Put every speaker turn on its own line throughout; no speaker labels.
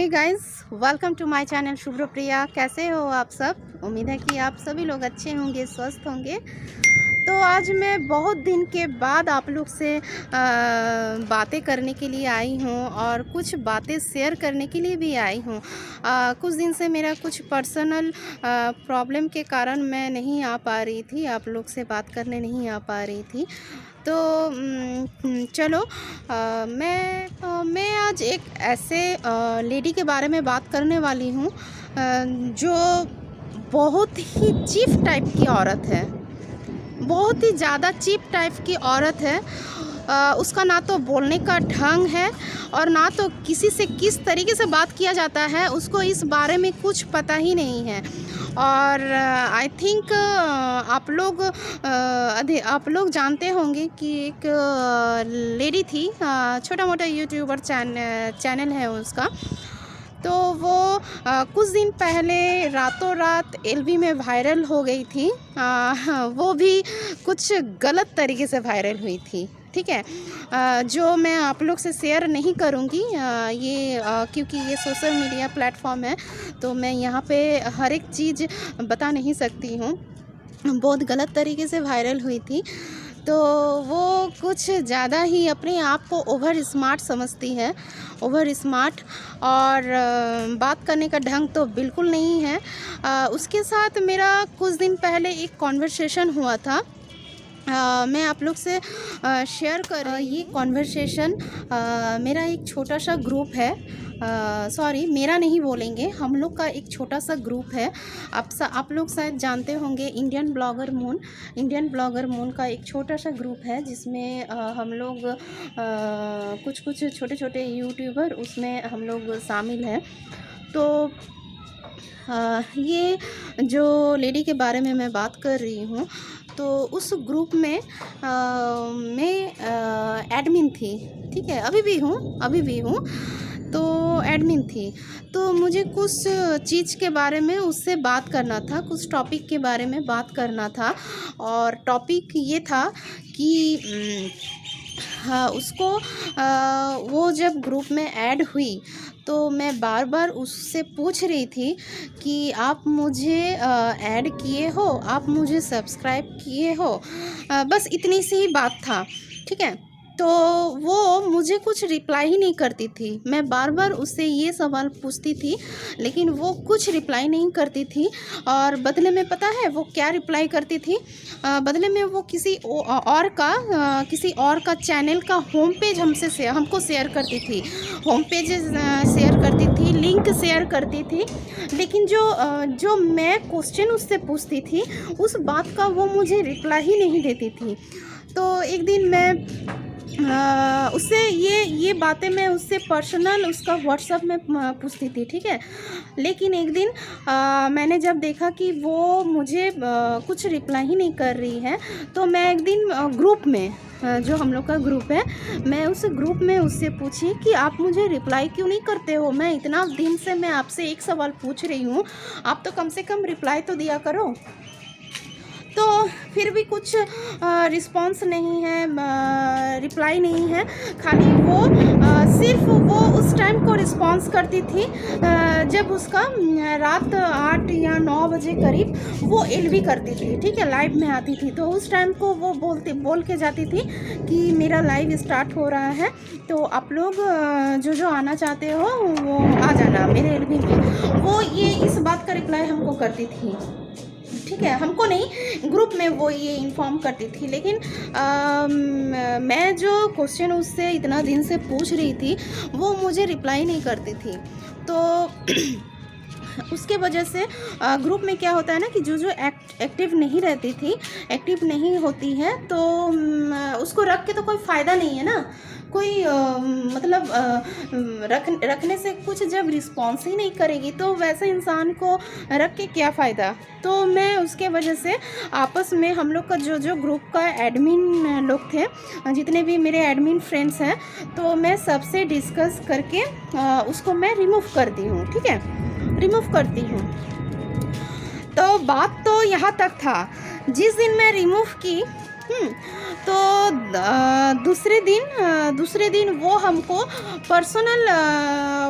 Guys, welcome to my channel Shubhrapriya. कैसे हो आप सब? उम्मीद है कि आप सभी लोग अच्छे होंगे, स्वस्थ होंगे। तो आज मैं बहुत दिन के बाद आप लोग से बातें करने के लिए आई हूँ और कुछ बातें शेयर करने के लिए भी आई हूँ। कुछ दिन से मेरा कुछ पर्सनल प्रॉब्लम के कारण मैं नहीं आ पा रही थी, आप लोग से बात करने नहीं आ पा रही थी। तो चलो, मैं आज एक ऐसे लेडी के बारे में बात करने वाली हूँ जो बहुत ही चीप टाइप की औरत है, बहुत ही ज़्यादा चीप टाइप की औरत है। उसका ना तो बोलने का ढंग है और ना तो किसी से किस तरीके से बात किया जाता है, उसको इस बारे में कुछ पता ही नहीं है। और आई थिंक आप लोग जानते होंगे कि एक लेडी थी, छोटा मोटा यूट्यूबर चैनल है उसका। तो वो कुछ दिन पहले रातों रात एलवी में वायरल हो गई थी। वो भी कुछ गलत तरीके से वायरल हुई थी, ठीक है। जो मैं आप लोग से शेयर नहीं करूँगी, क्योंकि ये सोशल मीडिया प्लेटफॉर्म है, तो मैं यहाँ पे हर एक चीज़ बता नहीं सकती हूँ। बहुत गलत तरीके से वायरल हुई थी। तो वो कुछ ज़्यादा ही अपने आप को ओवर स्मार्ट समझती है, ओवर स्मार्ट। और बात करने का ढंग तो बिल्कुल नहीं है। उसके साथ मेरा कुछ दिन पहले एक कॉन्वर्सेशन हुआ था। मैं आप लोग से शेयर कर ये कॉन्वर्सेशन। मेरा एक छोटा सा ग्रुप है, सॉरी मेरा नहीं बोलेंगे, हम लोग का एक छोटा सा ग्रुप है। आप लोग शायद जानते होंगे इंडियन ब्लॉगर मून का एक छोटा सा ग्रुप है, जिसमें हम लोग कुछ छोटे छोटे यूट्यूबर उसमें हम लोग शामिल हैं। तो ये जो लेडी के बारे में मैं बात कर रही हूँ, तो उस ग्रुप में मैं एडमिन थी, ठीक है। अभी भी हूँ। तो एडमिन थी, तो मुझे कुछ चीज़ के बारे में उससे बात करना था, कुछ टॉपिक के बारे में बात करना था। और टॉपिक ये था कि हाँ, उसको वो जब ग्रुप में ऐड हुई तो मैं बार बार उससे पूछ रही थी कि आप मुझे ऐड किए हो, आप मुझे सब्सक्राइब किए हो, बस इतनी सी ही बात था, ठीक है। तो वो मुझे कुछ रिप्लाई ही नहीं करती थी। मैं बार बार उससे ये सवाल पूछती थी, लेकिन वो कुछ रिप्लाई नहीं करती थी। और बदले में पता है वो क्या रिप्लाई करती थी? बदले में वो किसी और का चैनल का होम पेज हमको शेयर करती थी, होम पेज शेयर करती थी, लिंक शेयर करती थी। लेकिन जो मैं क्वेश्चन उससे पूछती थी, उस बात का वो मुझे रिप्लाई ही नहीं देती थी। तो एक दिन मैं उससे ये बातें मैं उससे पर्सनल उसका व्हाट्सएप में पूछती थी, ठीक है। लेकिन एक दिन मैंने जब देखा कि वो मुझे कुछ रिप्लाई ही नहीं कर रही है, तो मैं एक दिन ग्रुप में, जो हम लोग का ग्रुप है, मैं उस ग्रुप में उससे पूछी कि आप मुझे रिप्लाई क्यों नहीं करते हो? मैं इतना दिन से मैं आपसे एक सवाल पूछ रही हूँ, आप तो कम से कम रिप्लाई तो दिया करो। तो फिर भी कुछ रिस्पॉन्स नहीं है, रिप्लाई नहीं है। खाली वो सिर्फ वो उस टाइम को रिस्पॉन्स करती थी जब उसका रात 8 या 9 बजे करीब वो एलवी करती थी, ठीक है, लाइव में आती थी। तो उस टाइम को वो बोल के जाती थी कि मेरा लाइव स्टार्ट हो रहा है, तो आप लोग जो आना चाहते हो वो आ जाना मेरे एलवी में। वो ये इस बात का रिप्लाई हमको करती थी, ठीक है, हमको नहीं, ग्रुप में वो ये इन्फॉर्म करती थी। लेकिन मैं जो क्वेश्चन उससे इतना दिन से पूछ रही थी, वो मुझे रिप्लाई नहीं करती थी। तो उसके वजह से ग्रुप में क्या होता है ना कि जो एक्टिव नहीं रहती थी, एक्टिव नहीं होती है, तो उसको रख के तो कोई फ़ायदा नहीं है ना, कोई मतलब रखने से कुछ जब रिस्पॉन्स ही नहीं करेगी, तो वैसे इंसान को रख के क्या फ़ायदा। तो मैं उसके वजह से आपस में हम लोग का जो ग्रुप का एडमिन लोग थे, जितने भी मेरे एडमिन फ्रेंड्स हैं, तो मैं सबसे डिस्कस करके उसको मैं रिमूव करती हूँ, ठीक है, रिमूव करती हूँ। तो बात तो यहाँ तक था। जिस दिन मैं रिमूव की, तो दूसरे दिन वो हमको पर्सनल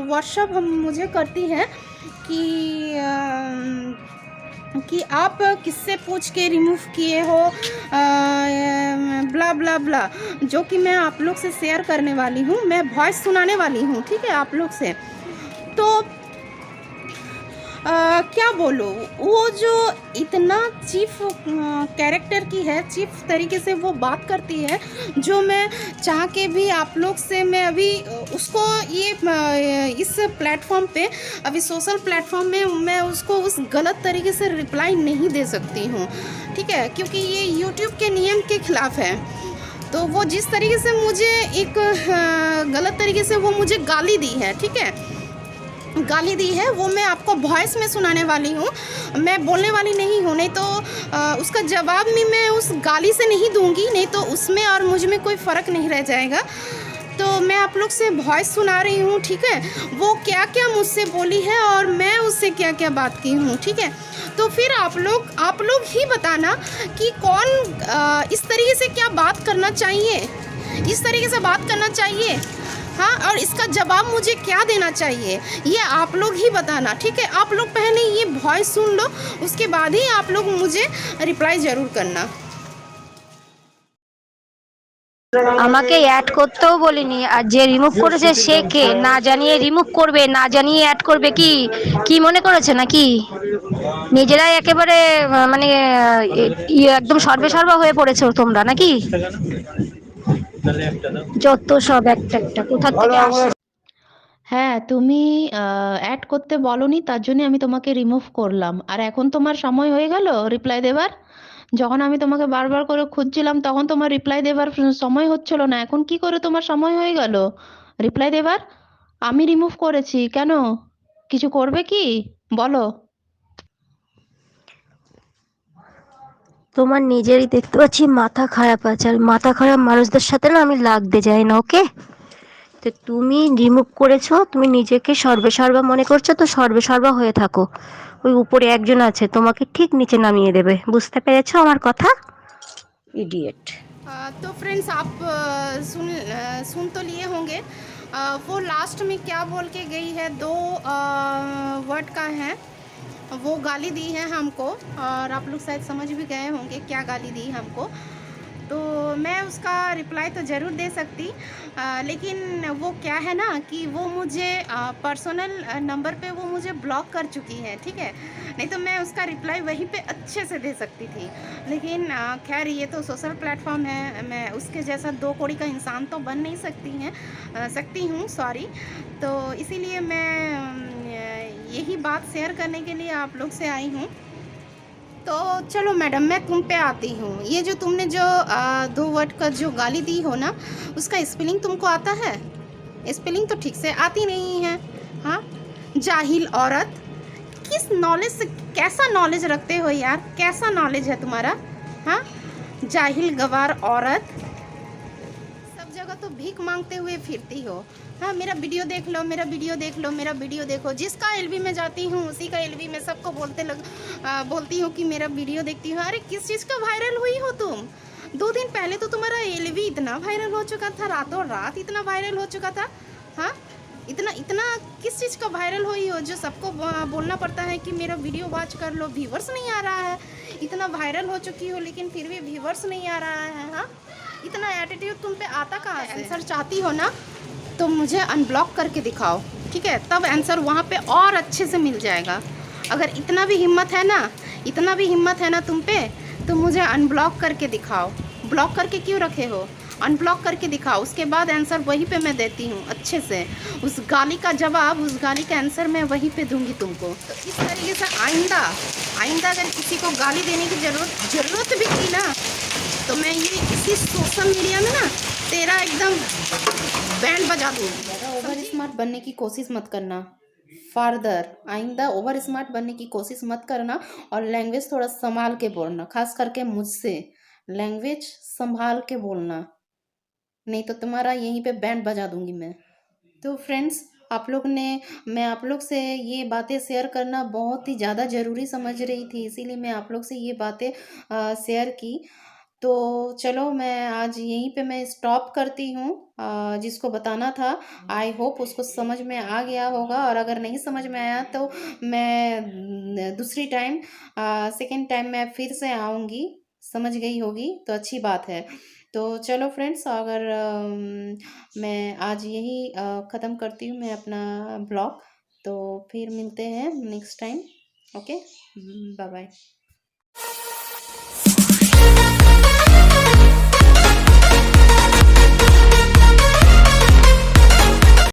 व्हाट्सअप हम मुझे करती है कि आप किससे पूछ के रिमूव किए हो, ब्ला ब्ला ब्ला, जो कि मैं आप लोग से शेयर करने वाली हूँ। मैं वॉइस सुनाने वाली हूँ, ठीक है, आप लोग से। तो क्या बोलो, वो जो इतना चीफ कैरेक्टर की है, चीफ तरीके से वो बात करती है, जो मैं चाह के भी आप लोग से मैं अभी उसको इस प्लेटफॉर्म पे, अभी सोशल प्लेटफॉर्म में मैं उसको उस गलत तरीके से रिप्लाई नहीं दे सकती हूँ, ठीक है, क्योंकि ये यूट्यूब के नियम के खिलाफ है। तो वो जिस तरीके से मुझे एक गलत तरीके से वो मुझे गाली दी है, ठीक है, गाली दी है, वो मैं आपको वॉइस में सुनाने वाली हूँ। मैं बोलने वाली नहीं हूँ, नहीं तो उसका जवाब भी मैं उस गाली से नहीं दूंगी, नहीं तो उसमें और मुझ में कोई फ़र्क नहीं रह जाएगा। तो मैं आप लोग से वॉइस सुना रही हूँ, ठीक है, वो क्या क्या मुझसे बोली है और मैं उससे क्या क्या बात की हूँ, ठीक है। तो फिर आप लोग ही बताना कि कौन इस तरीके से क्या बात करना चाहिए, इस तरीके से बात करना चाहिए, हाँ, और इसका जवाब मुझे क्या देना चाहिए, ये आप लोग ही बताना, ठीक है। आप लोग पहले ये वॉइस सुन लो, उसके बाद ही आप लोग मुझे रिप्लाई ज़रूर करना।
আমাকে অ্যাড করতেও বলিনি, আর যে রিমুভ করেছে সে কে, না জানিয়ে রিমুভ করবে, না জানিয়ে অ্যাড করবে, কি কি মনে করেছে নাকি নিজেরাই একেবারে মানে একদম সর্বেসর্বা হয়ে পড়েছো তোমরা নাকি? যত সব একটা একটা কোথা থেকে আসে।
হ্যাঁ, তুমি অ্যাড করতে বলোনি, তার জন্য আমি তোমাকে রিমুভ করলাম। আর এখন তোমার সময় হয়ে গেল রিপ্লাই দেবার? যখন আমি তোমাকে বারবার করে খুঁজছিলাম তখন তোমার রিপ্লাই দেবার সময় হচ্ছিল না, এখন কি করে তোমার সময় হয়ে গেল রিপ্লাই দেবার? আমি রিমুভ করেছি কেন? কিছু করবে কি বলো?
তোমার নিজেরই দেখতে পাচ্ছি মাথা খারাপ আছে, আর মাথা খারাপ মানুষদের সাথে না আমি লাগতে যাই না, ওকে? তো তুমি রিমুভ করেছো, তুমি নিজেকে সর্বেসর্বা মনে করছো, তো সর্বেসর্বা হয়ে থাকো। ওই উপরে একজন আছে তোমাকে ঠিক নিচে নামিয়ে দেবে, বুঝতে পেরেছো আমার কথা? ইডিয়েট।
तो फ्रेंड्स, आप सुन तो लिए होंगे, वो लास्ट में क्या बोल के गई है, दो वर्ड का है, वो गाली दी है हमको, और आप लोग शायद समझ भी गए होंगे क्या गाली दी हमको। तो मैं उसका रिप्लाई तो ज़रूर दे सकती, लेकिन वो क्या है ना कि वो मुझे पर्सनल नंबर पे वो मुझे ब्लॉक कर चुकी है, ठीक है। नहीं तो मैं उसका रिप्लाई वहीं पे अच्छे से दे सकती थी, लेकिन खैर ये तो सोशल प्लेटफॉर्म है, मैं उसके जैसा दो कौड़ी का इंसान तो बन नहीं सकती हूँ, सॉरी। तो इसीलिए मैं यही बात शेयर करने के लिए आप लोग से आई हूँ। तो चलो मैडम, मैं तुम पे आती हूँ। ये जो तुमने जो दो वर्ड का जो गाली दी हो ना, उसका स्पेलिंग तुमको आता है? स्पेलिंग तो ठीक से आती नहीं है, हाँ। जाहिल औरत, किस नॉलेज से, कैसा नॉलेज रखते हो यार, कैसा नॉलेज है तुम्हारा, हाँ। जाहिल गवार औरत, सब जगह तो भीख मांगते हुए फिरती हो, हाँ। मेरा वीडियो देख लो, मेरा वीडियो देख लो, मेरा वीडियो देखो। जिसका एलबी में जाती हूँ उसी का एलबी में सबको बोलती हूँ कि मेरा वीडियो देखती हूँ। अरे किस चीज़ का वायरल हुई हो तुम? 2 दिन पहले तो तुम्हारा एलबी इतना वायरल हो चुका था, रातों रात इतना वायरल हो चुका था, हाँ। इतना किस चीज़ का वायरल हुई हो जो सबको बोलना पड़ता है कि मेरा वीडियो वॉच कर लो, व्यूवर्स नहीं आ रहा है। इतना वायरल हो चुकी हो लेकिन फिर भी व्यूवर्स नहीं आ रहा है, हाँ। इतना एटीट्यूड तुम पे आता कहाँ से? आंसर चाहती हो ना तो मुझे अनब्लॉक करके दिखाओ, ठीक है, तब आंसर वहाँ पे और अच्छे से मिल जाएगा। अगर इतना भी हिम्मत है ना तुम पे, तो मुझे अनब्लॉक करके दिखाओ। ब्लॉक करके क्यों रखे हो? अनब्लॉक करके दिखाओ, उसके बाद आंसर वहीं पे मैं देती हूँ अच्छे से। उस गाली का जवाब, उस गाली का आंसर मैं वहीं पे दूंगी तुमको। तो इस तरीके से आइंदा अगर किसी को गाली देने की ज़रूरत भी थी ना, तो मैं ये इसी सोशल मीडिया में ना तेरा एकदम बैंड बजा दूँगी। ज़्यादा ओवर स्मार्ट बनने की कोशिश मत करना, फार्दर आइंदा ओवर स्मार्ट बनने की कोशिश मत करना, और लैंग्वेज थोड़ा संभाल के बोलना, खास करके मुझसे लैंग्वेज संभाल के बोलना, नहीं तो तुम्हारा यहीं पे बैंड बजा दूंगी मैं। तो फ्रेंड्स, मैं आप लोग से ये बातें शेयर करना बहुत ही ज़्यादा ज़रूरी समझ रही थी, इसीलिए मैं आप लोग से ये बातें शेयर की। तो चलो मैं आज यहीं पे मैं स्टॉप करती हूँ। जिसको बताना था, आई होप उसको समझ में आ गया होगा, और अगर नहीं समझ में आया तो मैं दूसरी टाइम, सेकेंड टाइम मैं फिर से आऊँगी, समझ गई होगी तो अच्छी बात है। तो चलो फ्रेंड्स, अगर मैं आज यही ख़त्म करती हूँ मैं अपना ब्लॉग। तो फिर मिलते हैं next time. Okay, bye bye.